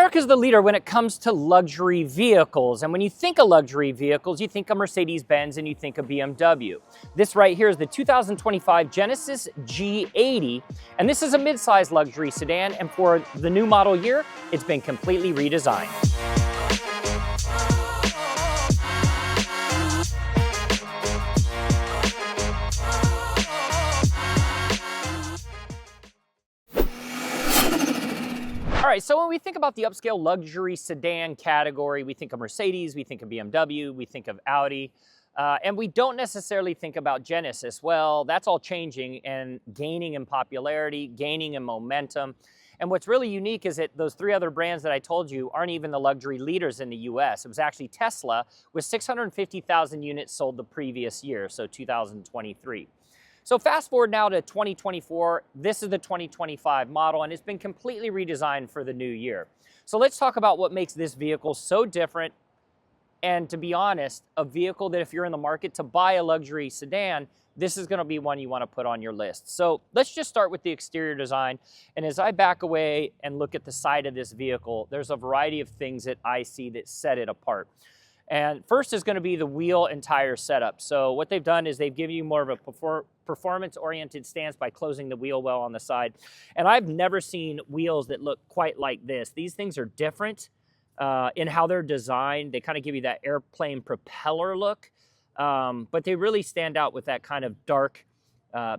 America's the leader when it comes to luxury vehicles. And when you think of luxury vehicles, you think of Mercedes-Benz and you think of BMW. This right here is the 2025 Genesis G80. And this is a mid-size luxury sedan. And for the new model year, it's been completely redesigned. All right, so when we think about the upscale luxury sedan category, we think of Mercedes, we think of BMW, we think of Audi, and we don't necessarily think about Genesis. Well, that's all changing and gaining in popularity, gaining in momentum. And what's really unique is that those three other brands that I told you aren't even the luxury leaders in the US. It was actually Tesla with 650,000 units sold the previous year, so 2023. So fast forward now to 2024, this is the 2025 model and it's been completely redesigned for the new year. So let's talk about what makes this vehicle so different and, to be honest, a vehicle that if you're in the market to buy a luxury sedan, this is gonna be one you wanna put on your list. So let's just start with the exterior design. And as I back away and look at the side of this vehicle, there's a variety of things that I see that set it apart. And first is going to be the wheel and tire setup. So what they've done is they've given you more of a performance-oriented stance by closing the wheel well on the side. And I've never seen wheels that look quite like this. These things are different in how they're designed. They kind of give you that airplane propeller look, but they really stand out with that kind of dark,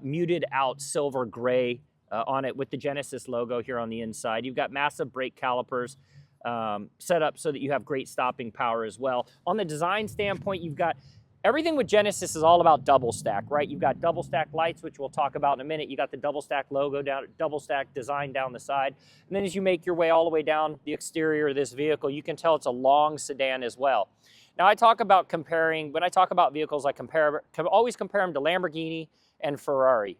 muted out silver gray on it with the Genesis logo here on the inside. You've got massive brake calipers. Set up so that you have great stopping power as well. On the design standpoint, you've got everything with Genesis is all about double stack, right? You've got double stack lights, which we'll talk about in a minute. You got the double stack logo down, double stack design down the side. And then as you make your way all the way down the exterior of this vehicle, you can tell it's a long sedan as well. Now I talk about comparing, when I talk about vehicles, I always compare them to Lamborghini and Ferrari.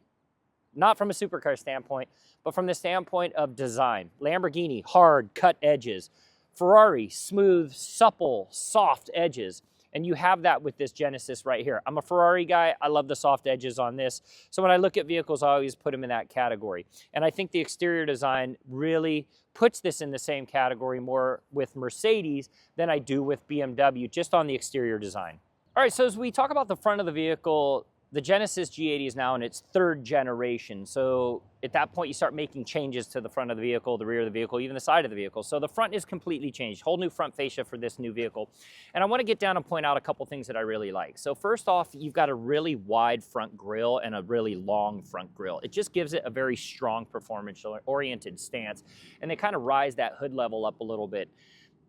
Not from a supercar standpoint, but from the standpoint of design. Lamborghini, hard, cut edges. Ferrari, smooth, supple, soft edges. And you have that with this Genesis right here. I'm a Ferrari guy. I love the soft edges on this. So when I look at vehicles, I always put them in that category. And I think the exterior design really puts this in the same category more with Mercedes than I do with BMW, just on the exterior design. All right, so as we talk about the front of the vehicle, the Genesis G80 is now in its third generation. So at that point, you start making changes to the front of the vehicle, the rear of the vehicle, even the side of the vehicle. So the front is completely changed, whole new front fascia for this new vehicle. And I want to get down and point out a couple things that I really like. So first off, you've got a really wide front grille and a really long front grille. It just gives it a very strong performance-oriented stance. And they kind of rise that hood level up a little bit.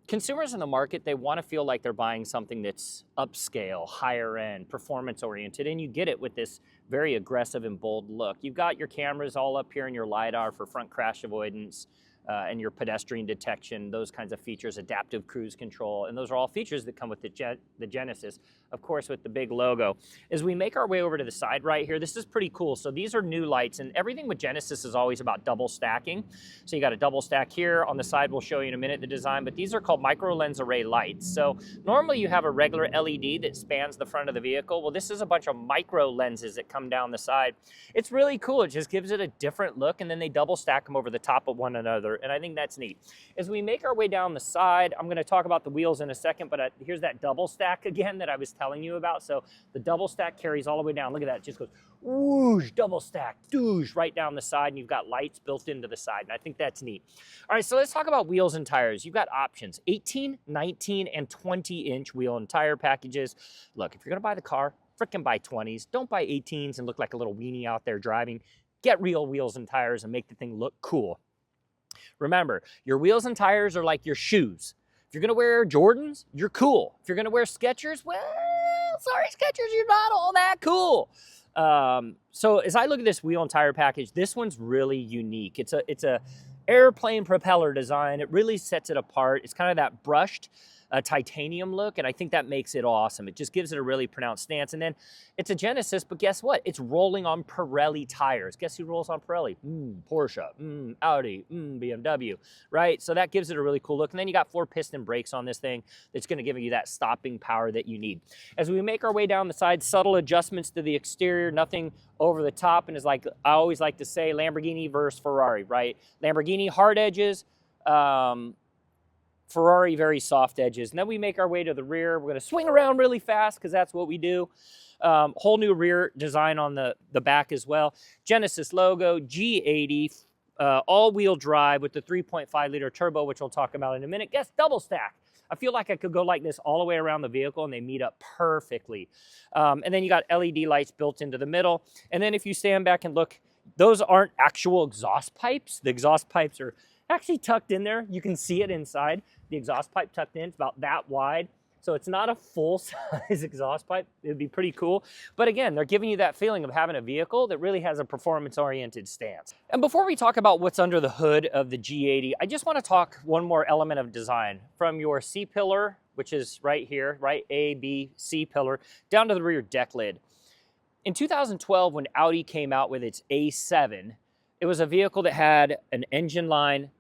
Consumers in the market, they want to feel like they're buying something that's upscale, higher end, performance oriented, and you get it with this very aggressive and bold look. You've got your cameras all up here in your LiDAR for front crash avoidance and your pedestrian detection, those kinds of features, adaptive cruise control, and those are all features that come with the Genesis, of course, with the big logo. As we make our way over to the side right here, this is pretty cool. So these are new lights, and everything with Genesis is always about double stacking. So you got a double stack here. On the side, we'll show you in a minute the design, but these are called micro lens array lights. So normally you have a regular LED that spans the front of the vehicle. Well, this is a bunch of micro lenses that come down the side. It's really cool. It just gives it a different look, and then they double stack them over the top of one another, and I think that's neat. As we make our way down the side, I'm going to talk about the wheels in a second, but here's that double stack again that I was telling you about. So the double stack carries all the way down. Look at that. It just goes whoosh, double stack, doosh, right down the side, and you've got lights built into the side, and I think that's neat. All right, so let's talk about wheels and tires. You've got options, 18, 19, and 20-inch wheel and tire packages. Look, if you're going to buy the car, frickin' buy 20s. Don't buy 18s and look like a little weenie out there driving. Get real wheels and tires and make the thing look cool. Remember, your wheels and tires are like your shoes. If you're gonna wear Jordans, you're cool. If you're gonna wear Skechers, well, sorry Skechers, you're not all that cool. So as I look at this wheel and tire package, this one's really unique. It's a airplane propeller design. It really sets it apart. It's kind of that brushed titanium look, and I think that makes it awesome. It just gives it a really pronounced stance. And then it's a Genesis, but guess what? It's rolling on Pirelli tires. Guess who rolls on Pirelli? Porsche, Audi, BMW, right? So that gives it a really cool look. And then you got 4-piston brakes on this thing that's going to give you that stopping power that you need. As we make our way down the side, subtle adjustments to the exterior, nothing over the top, and is like I always like to say, Lamborghini versus Ferrari, right? Lamborghini hard edges, Ferrari, very soft edges. And then we make our way to the rear. We're going to swing around really fast because that's what we do. Whole new rear design on the back as well. Genesis logo, G80, all-wheel drive with the 3.5 liter turbo, which we'll talk about in a minute. Guess double stack. I feel like I could go like this all the way around the vehicle and they meet up perfectly. And then you got LED lights built into the middle. And then if you stand back and look, those aren't actual exhaust pipes. The exhaust pipes are actually tucked in there. You can see it inside. The exhaust pipe tucked in, it's about that wide. So it's not a full-size exhaust pipe. It'd be pretty cool. But again, they're giving you that feeling of having a vehicle that really has a performance-oriented stance. And before we talk about what's under the hood of the G80, I just want to talk one more element of design. From your C-pillar, which is right here, right, A, B, C-pillar, down to the rear deck lid. In 2012, when Audi came out with its A7, it was a vehicle that had an engine line,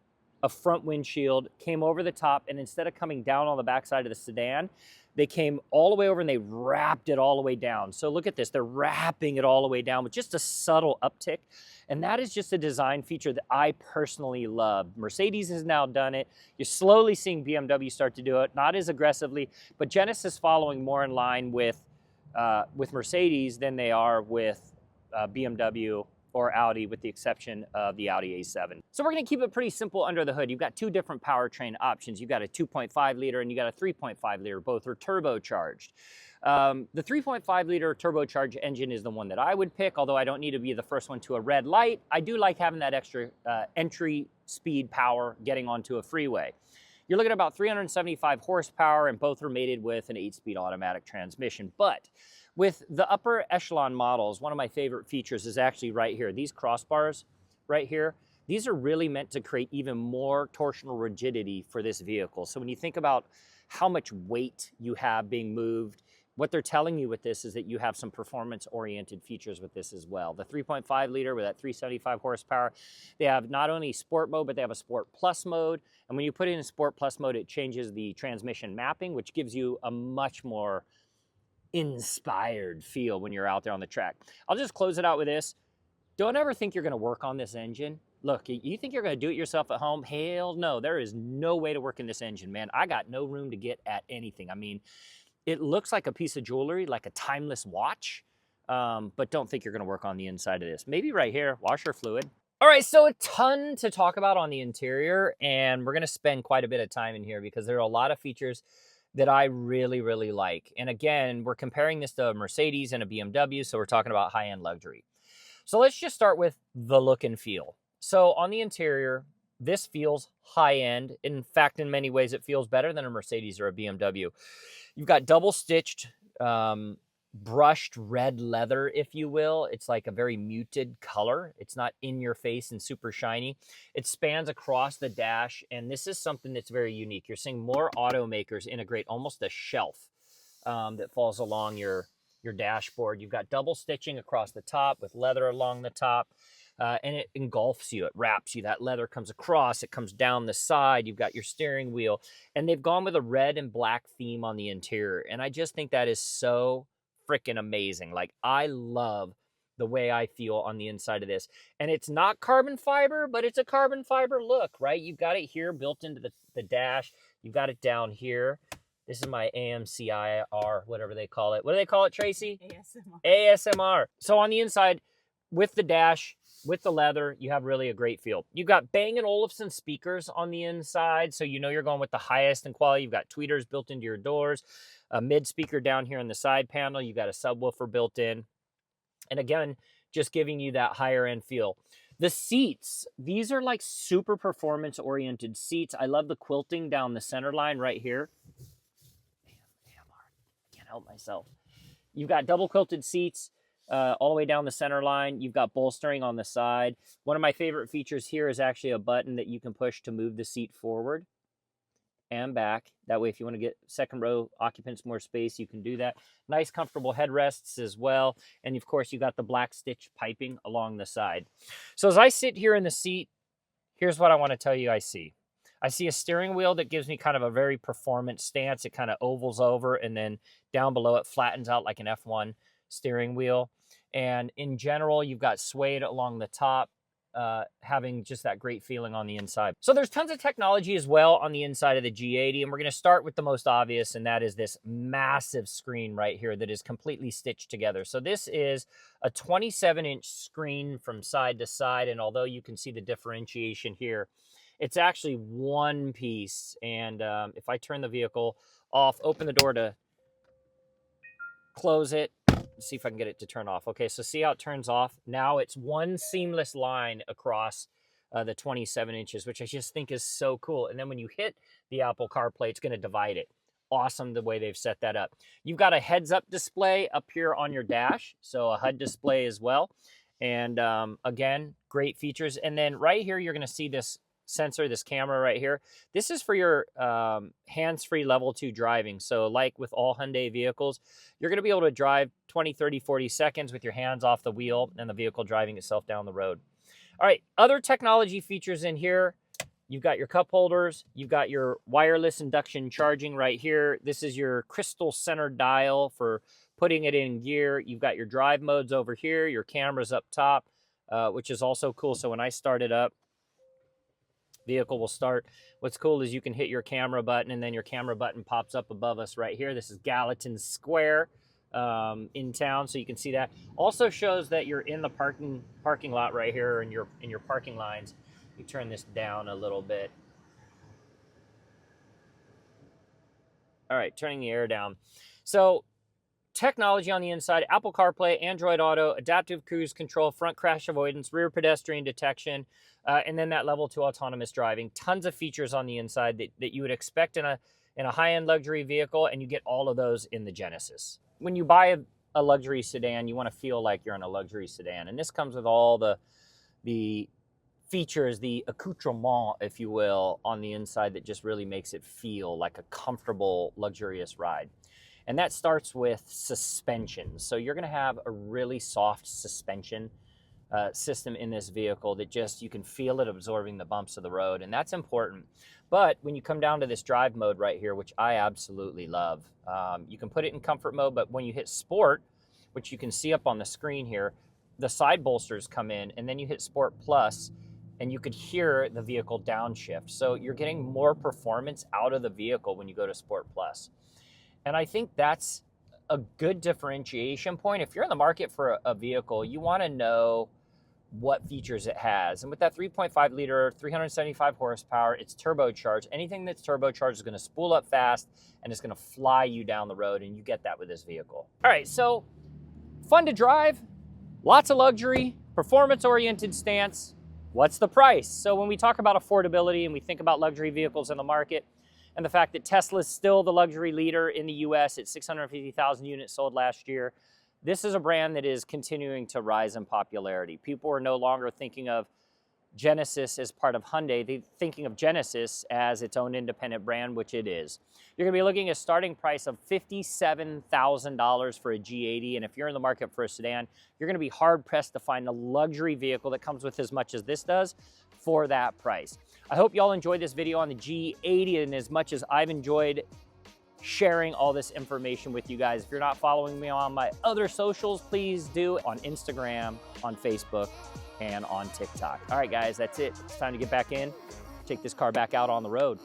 a front windshield, came over the top, and instead of coming down on the backside of the sedan, they came all the way over and they wrapped it all the way down. So look at this, they're wrapping it all the way down with just a subtle uptick. And that is just a design feature that I personally love. Mercedes has now done it. You're slowly seeing BMW start to do it, not as aggressively, but Genesis following more in line with Mercedes than they are with BMW or Audi, with the exception of the Audi A7. So we're gonna keep it pretty simple under the hood. You've got two different powertrain options. You've got a 2.5 liter and you got a 3.5 liter, both are turbocharged. The 3.5 liter turbocharged engine is the one that I would pick, although I don't need to be the first one to a red light. I do like having that extra entry speed power getting onto a freeway. You're looking at about 375 horsepower and both are mated with an 8-speed automatic transmission. But with the upper echelon models, one of my favorite features is actually right here. These crossbars right here, these are really meant to create even more torsional rigidity for this vehicle. So when you think about how much weight you have being moved, what they're telling you with this is that you have some performance-oriented features with this as well. The 3.5 liter with that 375 horsepower, they have not only sport mode, but they have a sport plus mode. And when you put it in sport plus mode, it changes the transmission mapping, which gives you a much more inspired feel when you're out there on the track. I'll just close it out with this. Don't ever think you're gonna work on this engine. Look, you think you're gonna do it yourself at home? Hell no, there is no way to work in this engine, man. I got no room to get at anything. I mean, it looks like a piece of jewelry, like a timeless watch, but don't think you're gonna work on the inside of this. Maybe right here, washer fluid. All right, so a ton to talk about on the interior, and we're gonna spend quite a bit of time in here because there are a lot of features that I really, really like. And again, we're comparing this to a Mercedes and a BMW, so we're talking about high-end luxury. So let's just start with the look and feel. So on the interior, this feels high-end. In fact, in many ways, it feels better than a Mercedes or a BMW. You've got double-stitched, brushed red leather, if you will. It's like a very muted color. It's not in your face and super shiny. It spans across the dash, and this is something that's very unique. You're seeing more automakers integrate almost a shelf that falls along your dashboard. You've got double stitching across the top with leather along the top, and it engulfs you, it wraps you. That leather comes across, it comes down the side. You've got your steering wheel, and they've gone with a red and black theme on the interior, and I just think that is so freaking amazing. Like, I love the way I feel on the inside of this. And it's not carbon fiber, but it's a carbon fiber look, right? You've got it here built into the dash. You've got it down here. This is my AMCIR, whatever they call it. What do they call it, Tracy? ASMR. ASMR. So on the inside, with the dash, with the leather, you have really a great feel. You've got Bang & Olufsen speakers on the inside, so you know you're going with the highest in quality. You've got tweeters built into your doors, a mid speaker down here in the side panel. You've got a subwoofer built in. And again, just giving you that higher end feel. The seats, these are like super performance oriented seats. I love the quilting down the center line right here. Damn hard. I can't help myself. You've got double quilted seats all the way down the center line. You've got bolstering on the side. One of my favorite features here is actually a button that you can push to move the seat forward and back. That way, if you want to get second row occupants more space, you can do that. Nice, comfortable headrests as well. And of course, you got the black stitch piping along the side. So as I sit here in the seat, here's what I want to tell you I see. I see a steering wheel that gives me kind of a very performance stance. It kind of ovals over, and then down below it flattens out like an F1 steering wheel. And in general, you've got suede along the top. having just that great feeling on the inside. So there's tons of technology as well on the inside of the G80, and we're going to start with the most obvious, and that is this massive screen right here that is completely stitched together. So this is a 27-inch screen from side to side, and although you can see the differentiation here, it's actually one piece. And if I turn the vehicle off, open the door to close it, let's see if I can get it to turn off. Okay, so see how it turns off? Now it's one seamless line across the 27 inches, which I just think is so cool. And then when you hit the Apple CarPlay, it's going to divide it. Awesome the way they've set that up. You've got a heads-up display up here on your dash, so a HUD display as well. And again, great features. And then right here, you're going to see this sensor, this camera right here. This is for your hands-free level 2 driving. So like with all Hyundai vehicles, you're going to be able to drive 20, 30, 40 seconds with your hands off the wheel and the vehicle driving itself down the road. All right, other technology features in here. You've got your cup holders. You've got your wireless induction charging right here. This is your crystal center dial for putting it in gear. You've got your drive modes over here. Your cameras up top, which is also cool. So when I start it up, vehicle will start. What's cool is you can hit your camera button, and then your camera button pops up above us right here. This is Gallatin Square in town, so you can see that. Also shows that you're in the parking lot right here in your parking lines. You turn this down a little bit. All right, turning the air down. So technology on the inside: Apple CarPlay, Android Auto, adaptive cruise control, front crash avoidance, rear pedestrian detection, and then that level 2 autonomous driving. Tons of features on the inside that you would expect in a high-end luxury vehicle, and you get all of those in the Genesis. When you buy a luxury sedan, you want to feel like you're in a luxury sedan, and this comes with all the features, the accoutrement, if you will, on the inside that just really makes it feel like a comfortable, luxurious ride. And that starts with suspension. So you're going to have a really soft suspension system in this vehicle that just, you can feel it absorbing the bumps of the road, and that's important. But when you come down to this drive mode right here, which I absolutely love, you can put it in comfort mode, but when you hit sport, which you can see up on the screen here, the side bolsters come in, and then you hit Sport Plus, and you could hear the vehicle downshift. So you're getting more performance out of the vehicle when you go to Sport Plus. And I think that's a good differentiation point. If you're in the market for a vehicle, you want to know what features it has. And with that 3.5 liter, 375 horsepower, it's turbocharged. Anything that's turbocharged is going to spool up fast, and it's going to fly you down the road, and you get that with this vehicle. All right, so fun to drive, lots of luxury, performance-oriented stance. What's the price? So when we talk about affordability and we think about luxury vehicles in the market, and the fact that Tesla is still the luxury leader in the US at 650,000 units sold last year, this is a brand that is continuing to rise in popularity. People are no longer thinking of Genesis as part of Hyundai. They're thinking of Genesis as its own independent brand, which it is. You're going to be looking at a starting price of $57,000 for a G80, and if you're in the market for a sedan, you're going to be hard-pressed to find a luxury vehicle that comes with as much as this does for that price. I hope y'all enjoyed this video on the G80, and as much as I've enjoyed sharing all this information with you guys. If you're not following me on my other socials, please do, on Instagram, on Facebook, and on TikTok. All right, guys, that's it. It's time to get back in, take this car back out on the road.